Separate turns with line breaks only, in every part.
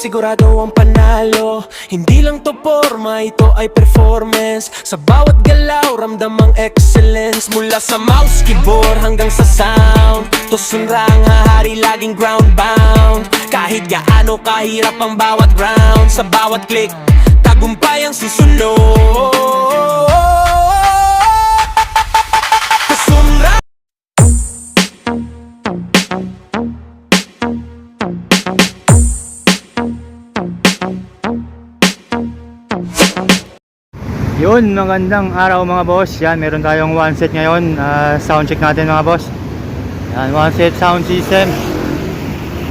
sigurado ang panalo. Hindi lang to forma, ito ay performance. Sa bawat galaw, ramdam ang excellence. Mula sa mouse, keyboard hanggang sa sound, to Sunra ang hahari, laging ground bound. Kahit gaano kahirap ang bawat round, sa bawat click, tagumpay ang susunod. Sunra.
Yun, magandang araw mga boss. Yan, meron tayong one set ngayon. Sound check natin mga boss. Yan, one set sound system.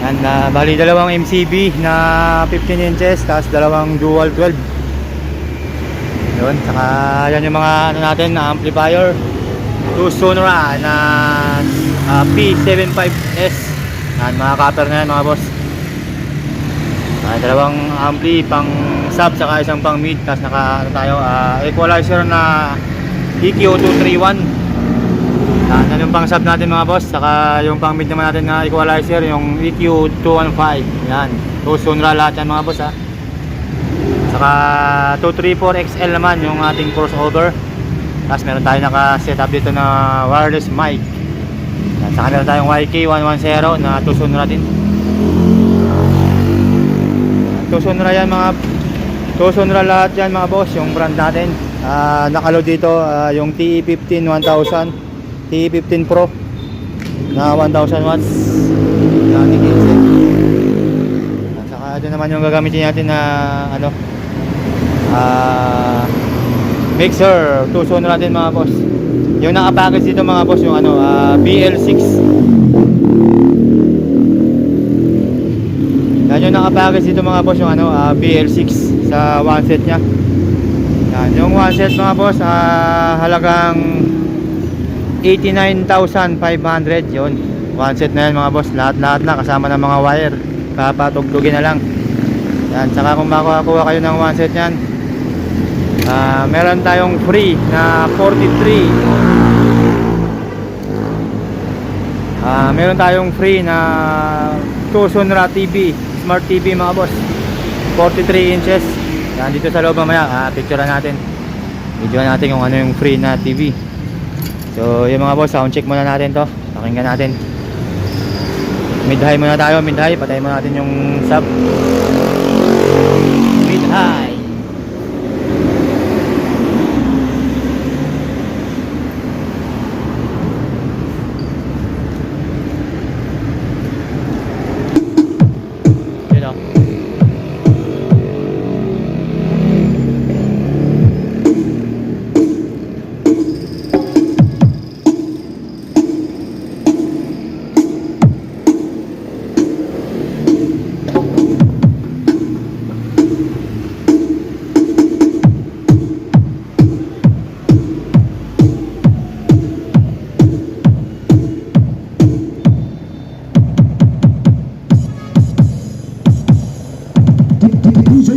Yan, bali dalawang MCB na 15 inches, tapos dalawang dual 12. Yun, saka yan yung mga ano natin na amplifier. Two Sonora na P75S. Yan, mga copper na yan mga boss. Dalawang ampli pang sub saka isang pang mid, tapos naka ano tayo, equalizer na EQ231. Yan yung pang sub natin mga boss, saka yung pang mid naman natin na equalizer yung EQ215. Yan, two Sonora lahat yan mga boss ha. Saka 234XL naman yung ating crossover. Tapos meron tayo naka setup dito na wireless mic. Yan, saka meron tayong YK110 na two Sonora din. Sonora yan mga Sonora lahat yan mga boss, yung brand natin. Nakaload dito yung TE15 1000, TE15 Pro na 1000 watts. Yan, 15. Saka ito naman yung gagamitin natin na ano, mixer, two Sonora din mga boss. Yung nakapackage dito mga boss yung ano, BL6. Yan yung nakapackage dito mga boss yung ano, BL6 sa one set nya. Yan, yung one set mga boss, halagang 89,500 yun. One set na yan mga boss, lahat na kasama ng mga wire, papatugtugin na lang. Yan, saka kung makakuha kayo ng one set yan, meron tayong free na 43. Meron tayong free na two Sonora TV, Smart TV mga boss, 43 inches. Yan, dito sa loob mamaya, picturean natin, videoan natin yung ano yung free na TV. So yung mga boss, sound check muna natin to, pakinggan natin. Mid high muna tayo, mid high, patayin muna natin yung sub. Mid high.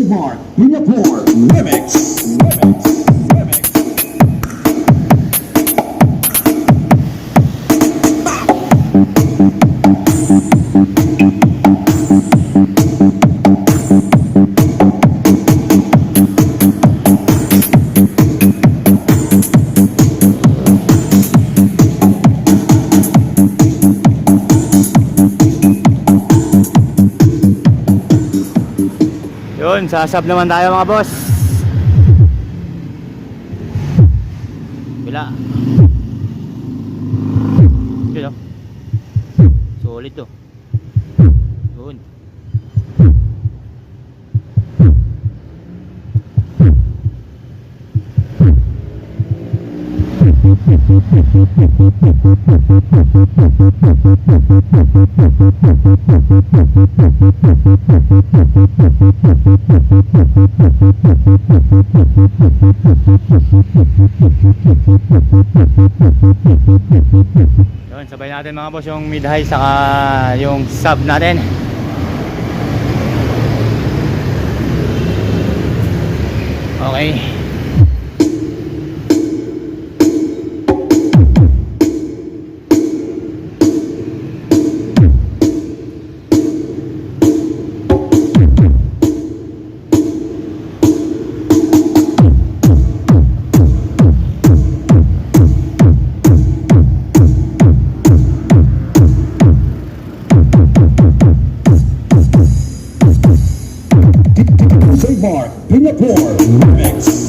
Mark, Singapore, Remix.
Yun, sasab naman tayo mga boss. Bila. Yun o. Solid to. Yun. Yun, sabay natin mga boss yung mid high saka yung sub natin. Okay.
Singapore Remix.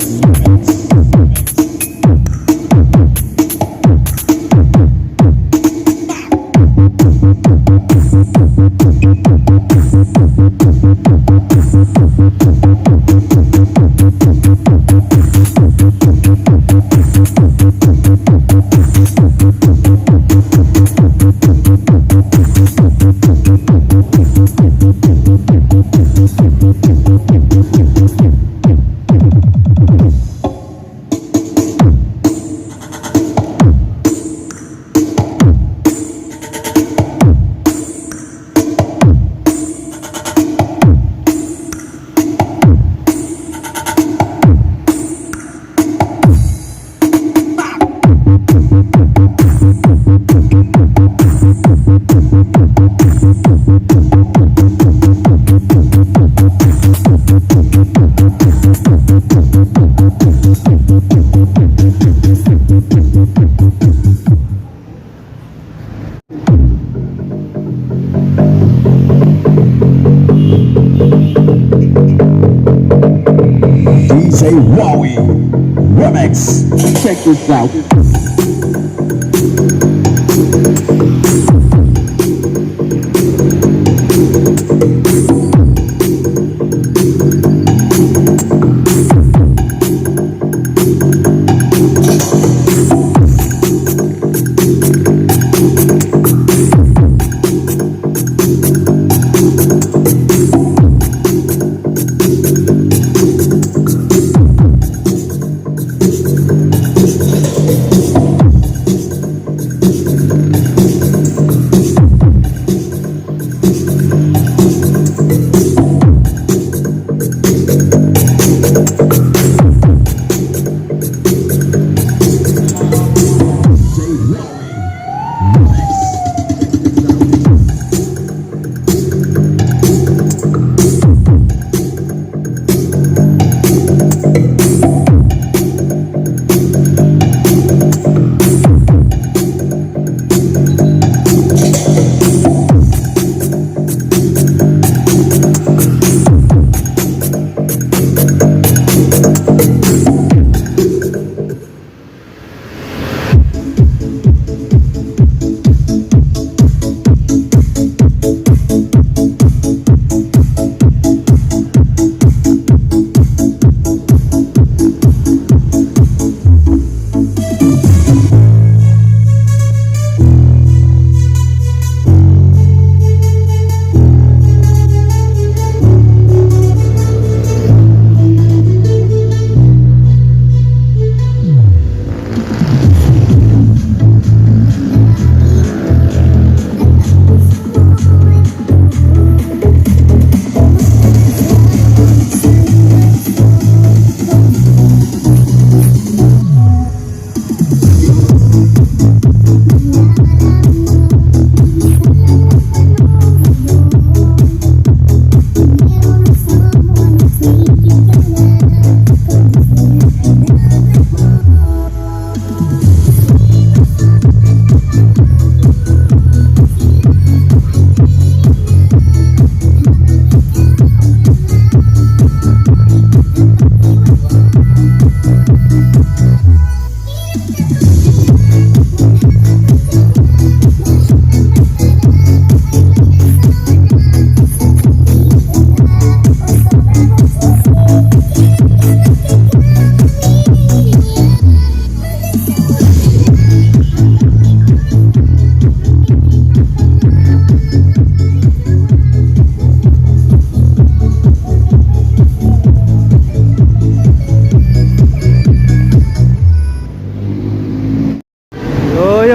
DJ Wowie Remix. Check this out.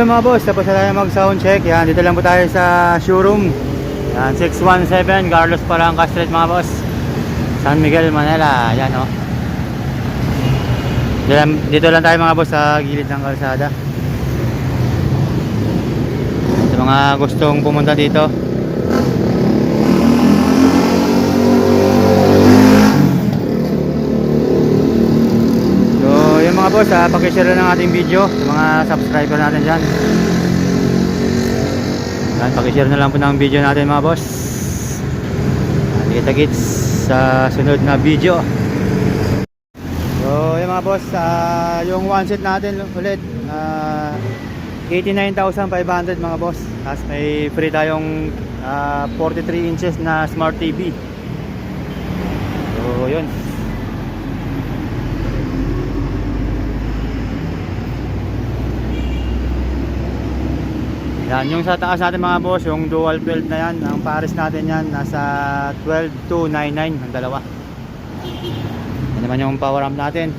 Mga boss, tapos na tayo mag sound check. Yan, dito lang po tayo sa showroom. Yan, 617 Carlos Palanca Street mga boss, San Miguel, Manila. Yan oh. Dito lang tayo mga boss sa gilid ng kalsada. Sa mga gustong pumunta dito, mga boss, pakishare lang ng ating video sa mga subscriber natin dyan. Yan, pakishare na lang po ng video natin mga boss. Kita-kits sa sunod na video. So yung mga boss, yung one set natin ulit 89,500 mga boss. Tapos may free tayong 43 inches na smart TV. So yun. Yan, yung sa taas natin mga boss, yung dual 12 na yan, ang pares natin yan, nasa 12,299 ang dalawa. Yan naman yung power amp natin.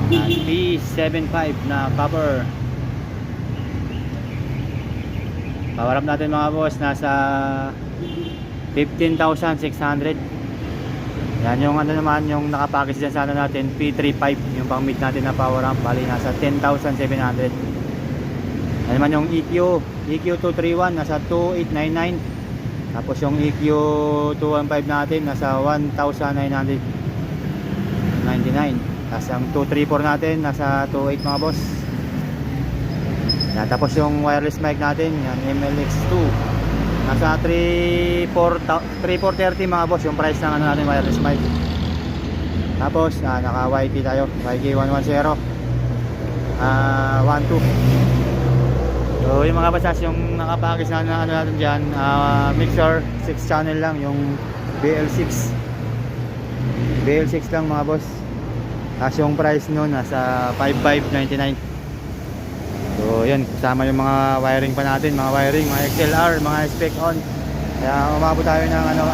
P75 na copper. Power amp natin mga boss, nasa 15,600. Yan yung ano naman, yung nakapackage dyan sa ano natin, P35, yung pang mid natin na power amp, bali nasa 10,700. Yan naman yung EQ231 nasa 2,899. Tapos yung EQ215 natin nasa 1,999. Tapos yung 234 natin nasa 2,800 mga boss. Yan, tapos yung wireless mic natin, yan MLX2 nasa 3,430 mga boss, yung price ng ano natin wireless mic. Tapos naka YT tayo, YK110 12. So yung mga basas, yung nakapackage na ano natin dyan, mixer 6 channel lang, yung BL6 lang mga boss. Tapos yung price nun nasa 5,599. So yun, kasama yung mga wiring pa natin, mga wiring, mga XLR, mga spec on. Kaya umabot tayo ng ano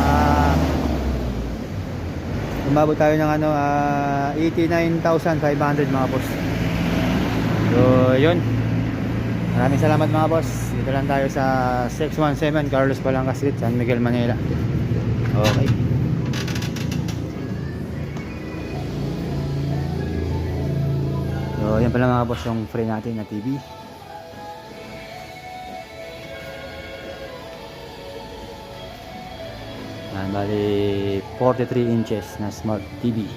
89,500 mga boss. So yun, maraming salamat mga boss. Dito lang tayo sa 617 Carlos Palanca Street, San Miguel, Manila. Okay. So yan pala mga boss yung free natin na TV. Yan, bali 43 inches na smart TV.